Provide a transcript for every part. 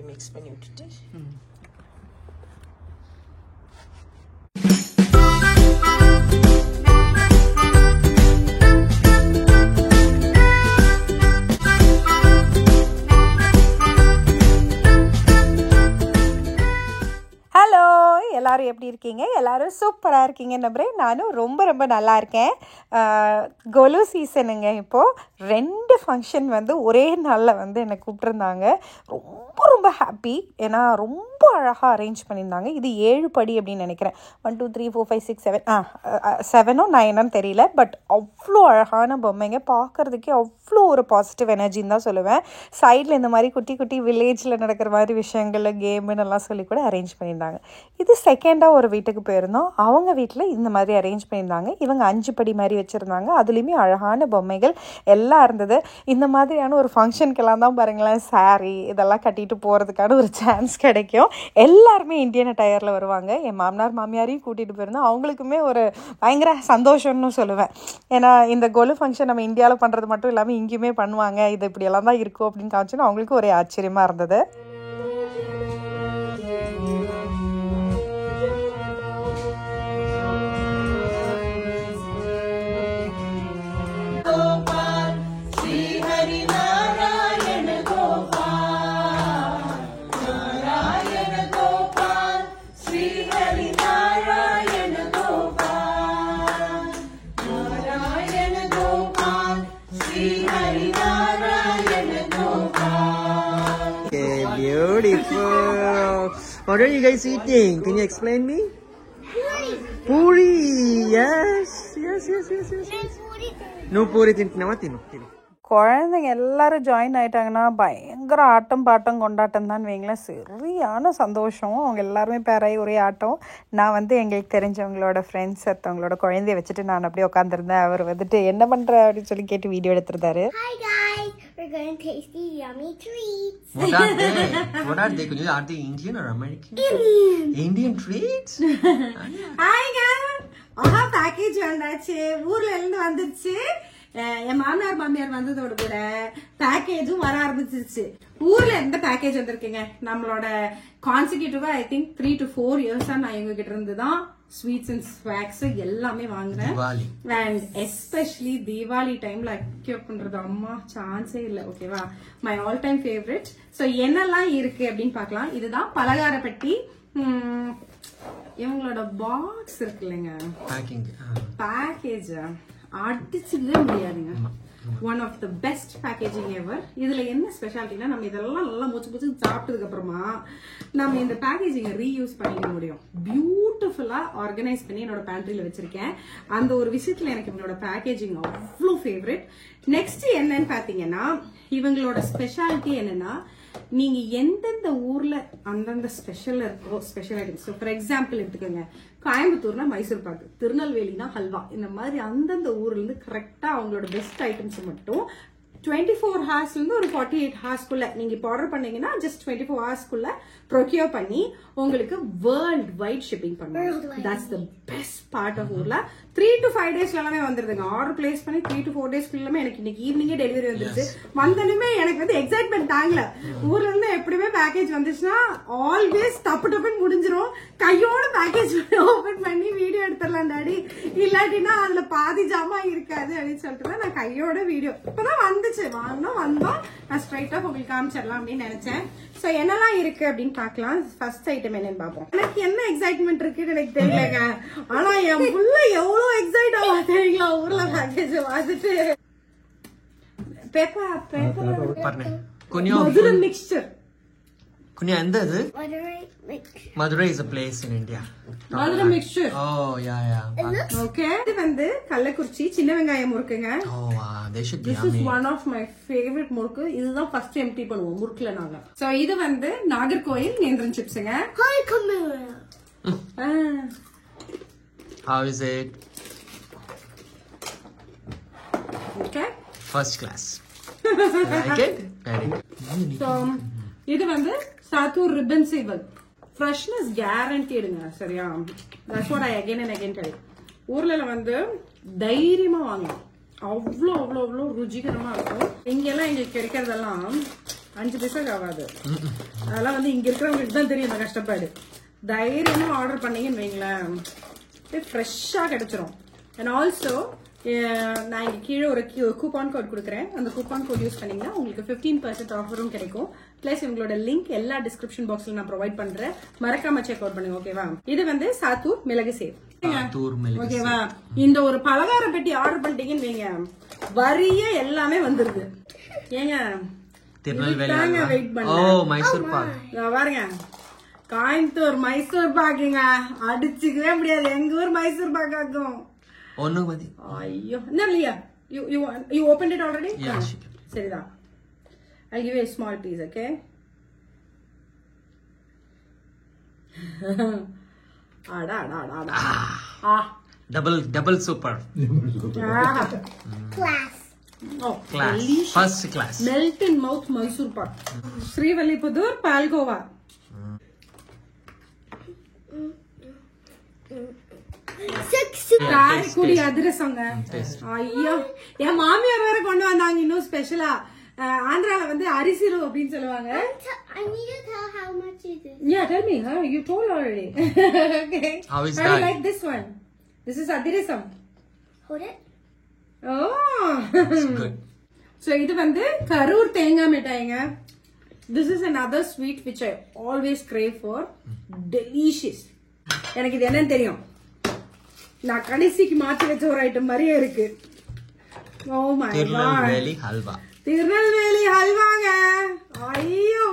Mix பண்ணி விட்டுட்டு எல்லாரும் எப்படி இருக்கீங்க? எல்லாரும் சூப்பராக இருக்கீங்க நம்புறேன். நானும் ரொம்ப ரொம்ப நல்லா இருக்கேன். கொலு சீசனுங்க. இப்போது 2 ஃபங்க்ஷன் வந்து ஒரே நாளில் வந்து என்னை கூப்பிட்ருந்தாங்க. ரொம்ப ரொம்ப ஹாப்பி. ஏன்னா ரொம்ப அழகாக அரேஞ்ச் பண்ணியிருந்தாங்க. இது 7 படி அப்படின்னு நினைக்கிறேன். 1 2 3 4 5 6 7 7 9 தெரியல. பட் அவ்வளோ அழகான பொம்மைங்க. பார்க்குறதுக்கே அவ்வளோ ஒரு பாசிட்டிவ் எனர்ஜின்னு தான் சொல்லுவேன். சைடில் இந்த மாதிரி குட்டி குட்டி வில்லேஜில் நடக்கிற மாதிரி விஷயங்கள் கேமுன்னு எல்லாம் சொல்லி கூட அரேஞ்ச் பண்ணியிருந்தாங்க. இது செகண்டாக ஒரு வீட்டுக்கு போயிருந்தோம். அவங்க வீட்டில் இந்த மாதிரி அரேஞ்ச் பண்ணியிருந்தாங்க. இவங்க 5 படி மாதிரி வச்சுருந்தாங்க. அதுலேயுமே அழகான பொம்மைகள் எல்லாம் இருந்தது. இந்த மாதிரியான ஒரு ஃபங்க்ஷனுக்கெல்லாம் தான் பாருங்களேன் சாரீ இதெல்லாம் கட்டிட்டு போகிறதுக்கான ஒரு சான்ஸ் கிடைக்கும். எல்லாருமே இந்தியன் அட்டையரில் வருவாங்க. என் மாமனார் மாமியாரையும் கூட்டிகிட்டு போயிருந்தோம். அவங்களுக்குமே ஒரு பயங்கர சந்தோஷம்னு சொல்லுவேன். ஏன்னா இந்த கொலு ஃபங்க்ஷன் நம்ம இந்தியாவில் பண்ணுறது மட்டும் இல்லாமல் இங்கேயுமே பண்ணுவாங்க. இது இப்படியெல்லாம் தான் இருக்கும் அப்படின்னு காமிச்சோன்னா அவங்களுக்கு ஒரே ஆச்சரியமாக இருந்தது. Beautiful. What are you guys eating? Can you explain me? Puri. Yes. No puri tintinama tinu. குழந்தைங்க எல்லாரும் ஜாயின் ஆகிட்டாங்கன்னா பயங்கர ஆட்டம் பாட்டம் கொண்டாட்டம் தான் வைங்களேன். சரியான சந்தோஷம். அவங்க எல்லாருமே பேராகி ஒரே ஆட்டம். நான் வந்து எங்களுக்கு தெரிஞ்சவங்களோட ஃப்ரெண்ட்ஸ் ஒருத்தவங்களோட குழந்தைய வச்சுட்டு நான் அப்படியே உட்காந்துருந்தேன். அவர் வந்துட்டு என்ன பண்ணுற அப்படின்னு சொல்லி கேட்டு video எடுத்துருந்தாரு. Hi guys, we're going to taste the yummy treats. What are they? Are they Indian or American? Indian treats? Hi guys. Aha package வந்தாச்சு. ஊர்ல இருந்து வந்துருச்சு. என் மாமனார் மாமியார் வந்ததோட கூட பேக்கேஜும் வர ஆரம்பிச்சிருச்சு. ஊர்ல எந்த பேக்கேஜ் வந்திருக்குங்க நம்மளோட கான்சிக்யூட்டிவா ஐ திங்க் 3 to 4 இயர்ஸா நான் இவங்க கிட்ட இருந்துதான் ஸ்வீட்ஸ் அண்ட் ஸ்வாக்ஸ் எல்லாமே வாங்குறேன். அண்ட் எஸ்பெஷலி தீபாவளி டைம்ல அக்யூப் பண்றது அம்மா சான்ஸே இல்லை. ஓகேவா, my all time favourite. So என்னெல்லாம் இருக்கு அப்படின்னு பார்க்கலாம். இதுதான் பலகார பெட்டி. இவங்களோட பாக்ஸ் இருக்கு இல்லைங்க, பேக்கேஜ் அடிச்சுக்கவே முடியாதுங்க. One of the best packaging ever. இதுல என்ன ஸ்பெஷாலிட்டினா நம்ம இதெல்லாம் நல்லா மூச்சு சாப்பிட்டதுக்கு அப்புறமா நம்ம இந்த பேக்கேஜிங்க ரீயூஸ் பண்ணிக்க முடியும். பியூட்டிஃபுல்லா ஆர்கனைஸ் பண்ணி என்னோட பேண்ட்ரியில வச்சிருக்கேன். அந்த ஒரு விஷயத்துல எனக்கு இவங்களோட பேக்கேஜிங் அவ்வளோ ஃபேவரட். நெக்ஸ்ட் என்னன்னு பாத்தீங்கன்னா இவங்களோட ஸ்பெஷாலிட்டி என்னன்னா நீங்க எந்தெந்த ஊர்ல அந்தந்த ஸ்பெஷல் இருக்கோ ஸ்பெஷல் ஐட்டம்ஸ். ஃபார் எக்ஸாம்பிள் எடுத்துக்கோங்க, கோயம்புத்தூர்னா மைசூர் பாக்கு, திருநெல்வேலினா ஹல்வா. இந்த மாதிரி அந்தந்த ஊர்ல இருந்து கரெக்டா அவங்களோட பெஸ்ட் ஐட்டம்ஸ் மட்டும் 24 hours ஒரு 48 hours நீங்க இப்போ ஆர்டர் பண்ணீங்கன்னா ஜஸ்ட் 24 hours ப்ரொக்யூர் பண்ணி உங்களுக்கு வேர்ல்ட் வைட் ஷிப்பிங் பண்ணுவாங்க. That's the best part of ஊர்ல. 3 to 5 days எல்லாமே வந்துருதுங்க. ஆர்டர் பிளேஸ் பண்ணி 3 to 4 days எனக்கு இன்னைக்கு ஈவினிங்கே டெலிவரி வந்துருச்சு. வந்தனுமே எனக்கு வந்து எக்ஸைட்மெண்ட் தாங்கல. ஊர்ல இருந்து எப்படியுமே பேக்கேஜ் வந்துச்சுன்னா ஆல்வேஸ் டப்புன்னு முடிஞ்சிரும். கையோட பேக்கேஜ் ஓபன் பண்ணி வீடியோ எடுத்துடலாம் டாடி, இல்லாட்டினா அதுல பாதி ஜாமா இருக்காது அப்படின்னு சொல்லிட்டு நான் கையோட வீடியோ இப்பதான் வந்துச்சு. வந்தோம் நான் ஸ்ட்ரைட்டா உங்களுக்கு காமிச்சிடலாம் அப்படின்னு நினைச்சேன். சோ என்னெல்லாம் இருக்கு அப்படின்னு பாக்கலாம். ஃபர்ஸ்ட் ஐட்டம் என்னன்னு பாப்போம். எனக்கு என்ன எக்ஸைட்மெண்ட் இருக்குன்னு எனக்கு தெரியலங்க. ஆனா என் புள்ள எவ்வளவு எக்ஸைட் ஆகும் தெரியுங்களா ஊர்ல பேக்கேஜ் வந்துட்டு. Madurai mixture. Kunya, and Madurai is a place in India. Madurai mixture. Oh, yeah. Okay. இது வந்து கள்ளக்குறிச்சி சின்ன வெங்காயம் முறுக்குங்க. Oh, they should be This yummy. is one of my favorite முறுக்கு. இதுதான் ஃபர்ஸ்ட் எம்டி பண்ணுவோம் முறுக்குல நாங்க. சோ இது வந்து Nagercoil Nendran சிப்ஸ்ங்க. Hi Camilla. How is it? Okay. First class. Like it? Very good. So, இது வந்து சாத்தூர் ribbon sable. Freshness guaranteedங்க சரியா? That's what I again and again tell you. ஊர்ல வந்து தைரியமா வாங்கலாம். அவ்வளோ ருச்சிகரமா இருக்கும். இங்கெல்லாம் எங்களுக்கு கிடைக்கிறதெல்லாம் 5 பைசாக்கு ஆகாது. அதெல்லாம் வந்து இங்க இருக்கிறவங்களுக்கு தான் தெரியும் அந்த கஷ்டப்பாடு. தைரியமா ஆர்டர் பண்ணீங்கன்னு வைங்களேன், ஃப்ரெஷ்ஷா கிடைச்சிரும். அண்ட் ஆல்சோ நான் இங்க கீழே ஒரு கூப்பான் கோட் கொடுக்குறேன். அந்த கூப்பான் கோட் யூஸ் பண்ணீங்கன்னா உங்களுக்கு 15% ஆஃபரும் கிடைக்கும். பிளஸ் இவங்களோட லிங்க் எல்லா டிஸ்கிரிப்ஷன் பாக்ஸ்ல நான் ப்ரொவைட் பண்றேன். மறக்காம செக் அவுட் பண்ணுங்க. ஓகேவா? இது வந்து சாத்தூர் மிளகு சேவ். ஓகேவா? இந்த ஒரு பலகார பெட்டி ஆர்டர் பண்ணிட்டீங்கன்னு வைங்க, வரிய எல்லாமே வந்துருது. ஏங்க திருநெல்வேலி வெயிட் மைசூர் பாக் பாருங்க. கோயம்புத்தூர் மைசூர் பாக்குங்க, அடிச்சுக்கவே முடியாது. எங்க ஊர் மைசூர் பாக் ஆகும். ஒண்ணு மதி. ஐயோ என்ன இல்லையா? you opened it already? Yeah. சரிதான். I'll give you a small piece, okay? Double super. Class. Oh, Class. delicious. First class. Melt in mouth Mysore pak. Srivilliputur Palgova. Karaikudi அதிரசங்க. ஐயோ, என் மாமியார் வேற கொண்டு வந்தாங்க இன்னும் ஸ்பெஷலா. ஆந்திரால வந்து அரிசிரு அப்படின்னு சொல்லுவாங்க. I need to tell how much it is. Yeah, tell me. Huh? You told already. Okay. How is I that? like this one. This is adhirasam. Hold it. Oh. It's good. So இது வந்து கரூர் தேங்காய் மிட்டாய்ங்க. This is another sweet which I always crave for. Delicious. எனக்கு இது என்னன்னு தெரியும். நான் கடைசிக்கு மாத்தி வச்ச ஒரு ஐட்டம் மாதிரியே இருக்கு. Oh my God. Tirunelveli halwa. Tirunelveli ஹல்வாங்க. ஐயோ,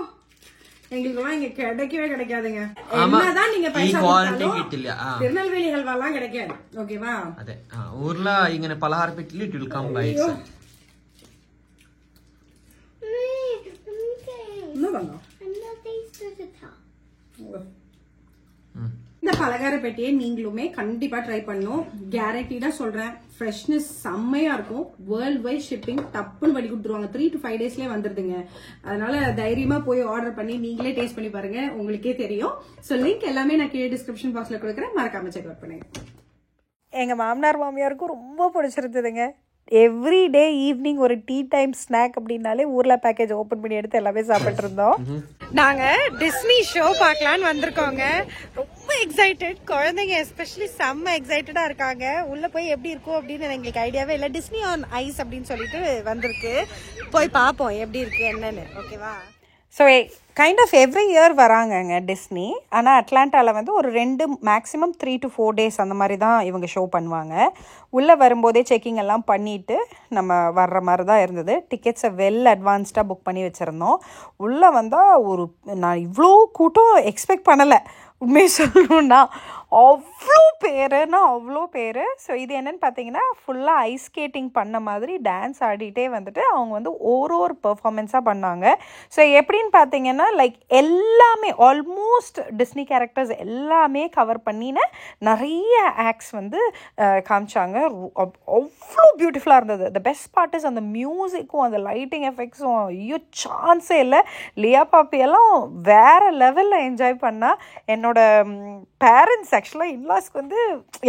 எங்களுக்குலாம் இங்க கிடைக்கவே கிடைக்காதுங்க. என்னதான் நீங்க பைசா கொடுத்தாலும் திருநெல்வேலி ஹல்வாலாம் கிடைக்காது. ஓகேவா? அதே ஊர்ல இங்க பலகார பெட்டில it will come by itself. இந்த பலகார பெட்டியை நீங்களுமே கண்டிப்பா ட்ரை பண்ணும். கேரண்டீடா சொல்றேன், ஃப்ரெஷ்னஸ் செம்மையா இருக்கும். வேர்ல்ட் வைட் ஷிப்பிங் டப்புன்னு பண்ணி கொடுத்துருவாங்க. 3 to 5 daysலயே வந்துருதுங்க. அதனால தைரியமா போய் ஆர்டர் பண்ணி நீங்களே டேஸ்ட் பண்ணி பாருங்க, உங்களுக்கே தெரியும். ஸோ லிங்க் எல்லாமே நான் கீழே டிஸ்கிரிப்ஷன் பாக்ஸ்ல கொடுக்குறேன், மறக்காம செக் அவுட் பண்ணுங்க. எங்கள் மாமனார் மாமியாருக்கும் ரொம்ப பிடிச்சிருந்ததுங்க. எவ்ரி டே ஈவினிங் ஒரு டீ டைம் ஸ்நாக் அப்படின்னாலே ஊர்ல பேக்கேஜ் ஓபன் பண்ணி எடுத்து எல்லாமே சாப்பிட்டு இருந்தோம். நாங்க டிஸ்னி ஷோ பார்க்கலான்னு வந்திருக்கோங்க. ரொம்ப எக்ஸைட்டட், குழந்தைங்க எஸ்பெஷலி செம்ம எக்ஸைட்டடா இருக்காங்க. உள்ள போய் எப்படி இருக்கும் அப்படின்னு எங்களுக்கு ஐடியாவே இல்லை. டிஸ்னி ஆன் ஐஸ் அப்படின்னு சொல்லிட்டு வந்திருக்கு. போய் பார்ப்போம் எப்படி இருக்கு என்னன்னு. ஓகேவா? So kind of every year வராங்கங்க டிஸ்னி. ஆனால் அட்லாண்டாவில் வந்து ஒரு 2 மேக்ஸிமம் 3 to 4 days அந்த மாதிரி தான் இவங்க ஷோ பண்ணுவாங்க. உள்ளே வரும்போதே செக்கிங் எல்லாம் பண்ணிவிட்டு நம்ம வர்ற மாதிரி தான் இருந்தது. டிக்கெட்ஸை வெல் அட்வான்ஸ்டாக புக் பண்ணி வச்சுருந்தோம். உள்ளே வந்தால் நான் இவ்வளோ கூட்டம் எக்ஸ்பெக்ட் பண்ணலை. உண்மையை சொல்லணுன்னா அவ்வளோ பேர். ஸோ இது என்னென்னு பார்த்தீங்கன்னா ஃபுல்லாக ஐஸ் ஸ்கேட்டிங் பண்ண மாதிரி டான்ஸ் ஆடிட்டே வந்துட்டு அவங்க வந்து ஒரு பெர்ஃபார்மன்ஸாக பண்ணாங்க. ஸோ எப்படின்னு பார்த்தீங்கன்னா லைக் எல்லாமே ஆல்மோஸ்ட் டிஸ்னி கேரக்டர்ஸ் எல்லாமே கவர் பண்ணின நிறைய ஆக்ட்ஸ் வந்து காமிச்சாங்க. அவ்வளோ பியூட்டிஃபுல்லாக இருந்தது. த பெஸ்ட் பார்ட் இஸ் அந்த மியூசிக்கும் அந்த லைட்டிங் எஃபெக்ட்ஸும் ஐயோ சான்ஸே இல்லை. லியா பாப்பியெல்லாம் வேறு லெவலில் என்ஜாய் பண்ணால். என்னோட பேரண்ட்ஸ் ஆக்சுவலாக இன்லாஸ்க்கு வந்து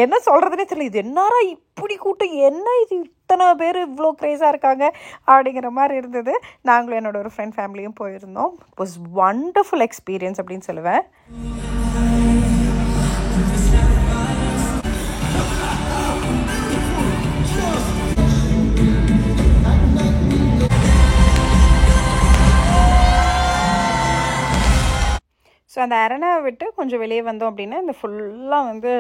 என்ன சொல்கிறதுனே தெரியல. இது என்னாரா இப்படி கூட்டம், என்ன இது இத்தனை பேர் இவ்வளோ க்ரேஸாக இருக்காங்க அப்படிங்கிற மாதிரி இருந்தது. நாங்களும் என்னோட ஒரு ஃப்ரெண்ட் ஃபேமிலியும் போயிருந்தோம். இட் வாஸ் வண்டர்ஃபுல் எக்ஸ்பீரியன்ஸ் அப்படின்னு சொல்லுவேன். ஸோ அந்த அரணாவை விட்டு கொஞ்சம் வெளியே வந்தோம் அப்படின்னா இந்த ஃபுல்லாக வந்து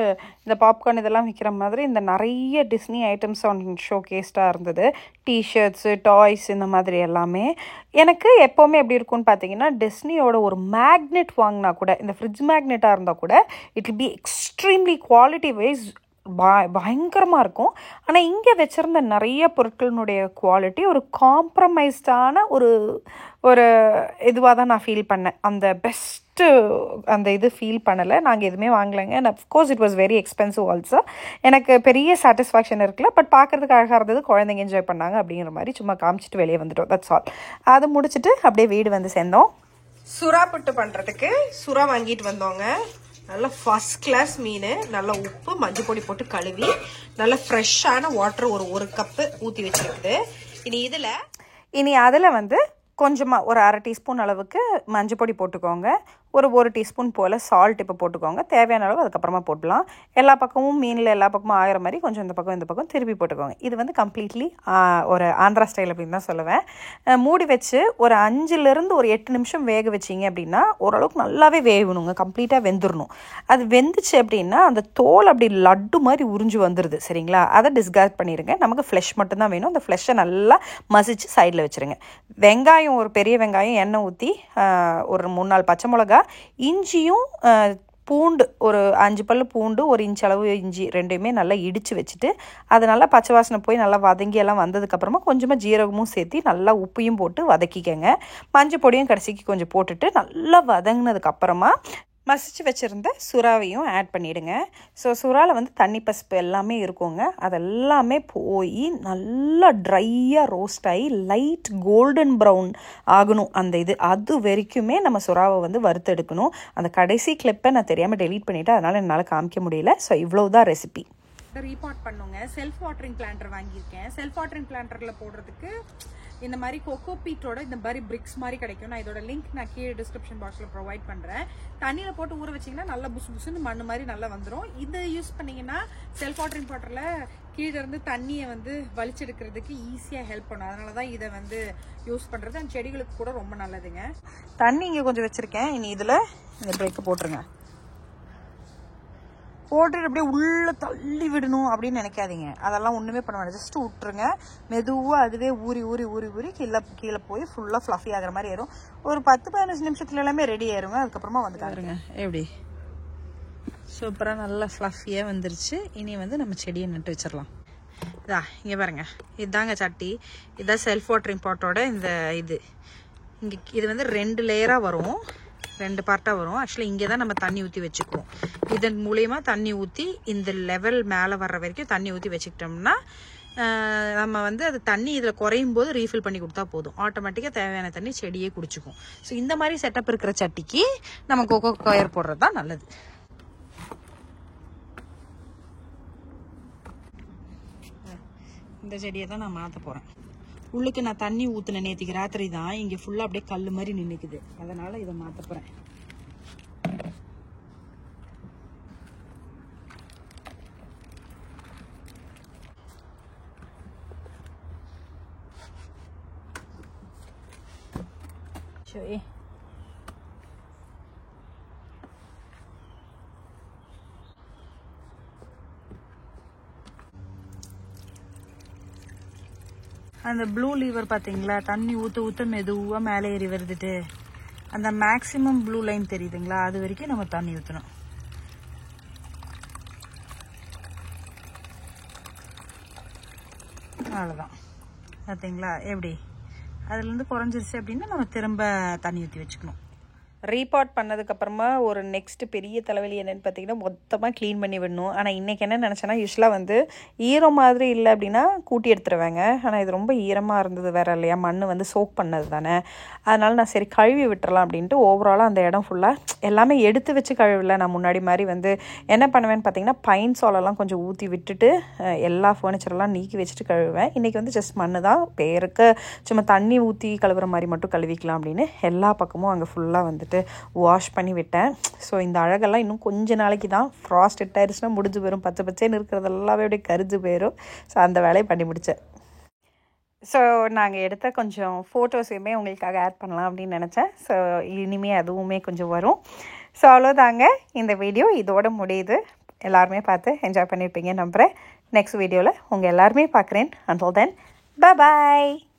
இந்த பாப்கார்ன் இதெல்லாம் விற்கிற மாதிரி இந்த நிறைய டிஸ்னி ஐட்டம்ஸ் ஷோ கேஸ்டாக இருந்தது. டிஷர்ட்ஸு, டாய்ஸ், இந்த மாதிரி எல்லாமே. எனக்கு எப்போவுமே எப்படி இருக்கும்னு பார்த்தீங்கன்னா டிஸ்னியோட ஒரு மேக்னெட் வாங்கினா கூட, இந்த ஃப்ரிட்ஜ் மேக்னெட்டாக இருந்தால் கூட it will be extremely quality wise பயங்கரமாக இருக்கும். ஆனால் இங்கே வச்சுருந்த நிறைய பொருட்களினுடைய குவாலிட்டி ஒரு காம்ப்ரமைஸ்டான ஒரு இதுவாக தான் நான் ஃபீல் பண்ணேன். அந்த பெஸ்ட் ஃபஸ்ட்டு அந்த இது ஃபீல் பண்ணலை. நாங்கள் எதுவுமே வாங்கலைங்க. And of course it was very expensive also. எனக்கு பெரிய சாட்டிஸ்ஃபேக்ஷன் இருக்குல்ல, பட் பார்க்குறதுக்கு அழகாக இருந்தது, குழந்தைங்க என்ஜாய் பண்ணாங்க அப்படிங்கிற மாதிரி சும்மா காமிச்சிட்டு வெளியே வந்துட்டோம். That's all. அதை முடிச்சுட்டு அப்படியே வீடு வந்து சேர்ந்தோம். சுறா புட்டு பண்ணுறதுக்கு சுறா வாங்கிட்டு வந்தோங்க. நல்ல ஃபர்ஸ்ட் கிளாஸ் மீன், நல்ல உப்பு மஞ்சள் பொடி போட்டு கழுவி நல்ல ஃப்ரெஷ்ஷான வாட்டர் ஒரு கப்பு ஊற்றி வச்சுருக்குது. இனி அதில் வந்து கொஞ்சமாக ஒரு 1/2 டீஸ்பூன் அளவுக்கு மஞ்சள் பொடி போட்டுக்கோங்க. ஒரு டீஸ்பூன் போல் சால்ட் இப்போ போட்டுக்கோங்க. தேவையான அளவு அதுக்கப்புறமா போட்டுலாம். எல்லா பக்கமும் மீனில் எல்லா பக்கமும் ஆகிற மாதிரி கொஞ்சம் இந்த பக்கம் திருப்பி போட்டுக்கோங்க. இது வந்து கம்ப்ளீட்லி ஒரு ஆந்திரா ஸ்டைல் அப்படின்னு தான் சொல்லுவேன். மூடி வச்சு ஒரு 5லேருந்து ஒரு 8 நிமிஷம் வேக வச்சிங்க அப்படின்னா ஓரளவுக்கு நல்லாவே வேகணுங்க, கம்ப்ளீட்டாக வெந்துடணும். அது வெந்துச்சு அப்படின்னா அந்த தோல் அப்படி லட்டு மாதிரி உறிஞ்சு வந்துடுது. சரிங்களா? அதை டிஸ்கார்ட் பண்ணிடுங்க. நமக்கு ஃப்ளெஷ் மட்டும்தான் வேணும். அந்த ஃப்ளெஷ்ஷை நல்லா மசிச்சு சைடில் வச்சுருங்க. வெங்காயம், ஒரு பெரிய வெங்காயம் எண்ணெய் ஊற்றி ஒரு 3-4 பச்சை மிளகா, இஞ்சியும் பூண்டு ஒரு 5 பல் பூண்டு, 1 இன்ச் அளவு இஞ்சி ரெண்டையுமே நல்லா இடித்து வச்சுட்டு அது நல்லா பச்சை வாசனை போய் நல்லா வதங்கி எல்லாம் வந்ததுக்கப்புறமா கொஞ்சமாக ஜீரகமும் சேர்த்து நல்லா உப்பையும் போட்டு வதக்கிக்கங்க. மஞ்சள் பொடியும் கடைசிக்கு கொஞ்சம் போட்டுட்டு நல்லா வதங்கினதுக்கப்புறமா மசிச்சு வச்சுருந்த சுறாவையும் ஆட் பண்ணிவிடுங்க. ஸோ சுறாவில் வந்து தண்ணி பசுப்பு எல்லாமே இருக்குங்க. அதெல்லாமே போய் நல்லா ட்ரையாக ரோஸ்ட் ஆகி லைட் கோல்டன் ப்ரௌன் ஆகணும். அது வரைக்குமே நம்ம சுறாவை வந்து வறுத்தெடுக்கணும். அந்த கடைசி கிளிப்பை நான் தெரியாமல் டெலீட் பண்ணிவிட்டேன், அதனால் என்னால் காமிக்க முடியல. ஸோ இவ்வளோதான் ரெசிபி. ரீபாட் பண்ணுங்க. செல்ஃப் வாட்டரிங் பிளான்டர் வாங்கியிருக்கேன். செல்ஃப் வாட்டரிங் பிளான்டரில் போடுறதுக்கு இந்த மாதிரி கொக்கோ பீட்டோட இந்த மாதிரி பிரிக்ஸ் மாதிரி கிடைக்கும். நான் இதோட லிங்க் நான் கீழே டிஸ்கிரிப்ஷன் பாக்ஸில் ப்ரொவைட் பண்ணுறேன். தண்ணியில் போட்டு ஊற வச்சிங்கன்னா நல்லா புசுன்னு மண் மாதிரி நல்லா வந்துடும். இது யூஸ் பண்ணிங்கன்னா செல்ஃப் வாட்டரிங் வாட்டரில் கீழே இருந்து தண்ணியை வந்து வலிச்செடுக்கிறதுக்கு ஈஸியாக ஹெல்ப் பண்ணும். அதனால தான் இதை வந்து யூஸ் பண்ணுறது. அந்த செடிகளுக்கு கூட ரொம்ப நல்லதுங்க. தண்ணி இங்கே கொஞ்சம் வச்சுருக்கேன். இனி இதில் இந்த பிரேக்கை போட்டுருங்க. போட்டுட்டு அப்படியே உள்ளே தள்ளி விடணும் அப்படின்னு நினைக்காதீங்க. அதெல்லாம் ஒன்றுமே பண்ண வேண்டாம். ஜஸ்ட்டு விட்டுருங்க. மெதுவாக அதுவே ஊறி கீழே போய் ஃபுல்லாக ஃப்ளஃபி ஆகிற மாதிரி ஏறும். ஒரு 10-15 நிமிஷத்துல எல்லாமே ரெடி ஆயிருங்க. அதுக்கப்புறமா வந்து காருங்க எப்படி சூப்பராக நல்லா ஃப்ளஃபியாக வந்துருச்சு. இனி வந்து நம்ம செடியை நட்டு வச்சிடலாம். இங்கே பாருங்க, இதுதாங்க சட்டி. இதுதான் செல்ஃப் வாட்டரிங் பாட்டோட இந்த இது வந்து 2 லேயராக வரும், 2 பார்ட்டாக வரும். ஆக்சுவலாக இங்கே தான் நம்ம தண்ணி ஊற்றி வச்சுக்குவோம். இதன் மூலயமா தண்ணி ஊற்றி இந்த லெவல் மேலே வர்ற வரைக்கும் தண்ணி ஊற்றி வச்சுக்கிட்டோம்னா நம்ம வந்து அது தண்ணி இதில் குறையும் போது ரீஃபில் பண்ணி கொடுத்தா போதும். ஆட்டோமேட்டிக்காக தேவையான தண்ணி செடியே குடிச்சிக்கும். ஸோ இந்த மாதிரி செட்டப் இருக்கிற சட்டிக்கு நம்ம கொக்கோ கயர் போடுறது தான் நல்லது. இந்த செடியை தான் நான் மாற்ற போகிறேன். உள்ளுக்கு நான் தண்ணி ஊற்றின நேற்றுக்கு ராத்திரி தான். இங்கே ஃபுல்லாக அப்படியே கல் மாதிரி நின்றுக்குது. அதனால் இதை மாற்ற போகிறேன். சரி, அந்த ப்ளூ லீவர் பார்த்தீங்களா, தண்ணி ஊற்ற மெதுவாக மேலே ஏறி வருதுட்டு. அந்த மேக்ஸிமம் ப்ளூ லைன் தெரியுதுங்களா, அது வரைக்கும் நம்ம தண்ணி ஊற்றணும். அவ்வளோதான். பார்த்தீங்களா எப்படி அதுலேருந்து குறைஞ்சிருச்சு அப்படின்னா நம்ம திரும்ப தண்ணி ஊற்றி வச்சுக்கணும். ரீபாட் பண்ணதுக்கப்புறமா ஒரு நெக்ஸ்ட் பெரிய தலைவலி என்னென்னு பார்த்தீங்கன்னா மொத்தமாக க்ளீன் பண்ணி விடணும். ஆனால் இன்றைக்கி என்ன நினச்சேன்னா, யூஸ்வலாக வந்து ஈரம் மாதிரி இல்லை அப்படின்னா கூட்டி எடுத்துருவேங்க. ஆனால் இது ரொம்ப ஈரமாக இருந்தது வேறு இல்லையா, மண் வந்து சோக் பண்ணது தானே. அதனால் நான் சரி கழுவி விட்டுறலாம் அப்படின்ட்டு ஓவராலாக அந்த இடம் ஃபுல்லாக எல்லாமே எடுத்து வச்சு கழுவில. நான் முன்னாடி மாதிரி வந்து என்ன பண்ணுவேன்னு பார்த்தீங்கன்னா, பைன் சாலெல்லாம் கொஞ்சம் ஊற்றி விட்டுட்டு எல்லா ஃபர்னிச்சரெல்லாம் நீக்கி வச்சுட்டு கழுவுவேன். இன்றைக்கி வந்து ஜஸ்ட் மண் தான், பேருக்கு சும்மா தண்ணி ஊற்றி கழுவுற மாதிரி மட்டும் கழுவிக்கலாம் அப்படின்னு எல்லா பக்கமும் அங்கே ஃபுல்லாக வந்துட்டு வாஷ் பண்ணி விட்டேன். ஸோ இந்த அழகெல்லாம் இன்னும் கொஞ்ச நாளைக்கு தான். ஃப்ராஸ்ட் ஹிட் ஆயிடுச்சுன்னா முடிஞ்சு போயிடும். பச்சைன்னு இருக்கிறது எல்லாமே அப்படியே கரிஞ்சு போயிடும். ஸோ அந்த வேலையை பண்ணி முடித்தேன். ஸோ நாங்கள் எடுத்த கொஞ்சம் ஃபோட்டோஸையுமே உங்களுக்காக ஆட் பண்ணலாம் அப்படின்னு நினச்சேன். ஸோ இனிமேல் அதுவுமே கொஞ்சம் வரும். ஸோ அவ்வளோதாங்க, இந்த வீடியோ இதோட முடியுது. எல்லாருமே பார்த்து என்ஜாய் பண்ணியிருப்பீங்க நம்புகிறேன். நெக்ஸ்ட் வீடியோவில் உங்கள் எல்லாருமே பார்க்குறேன். until then, bye bye.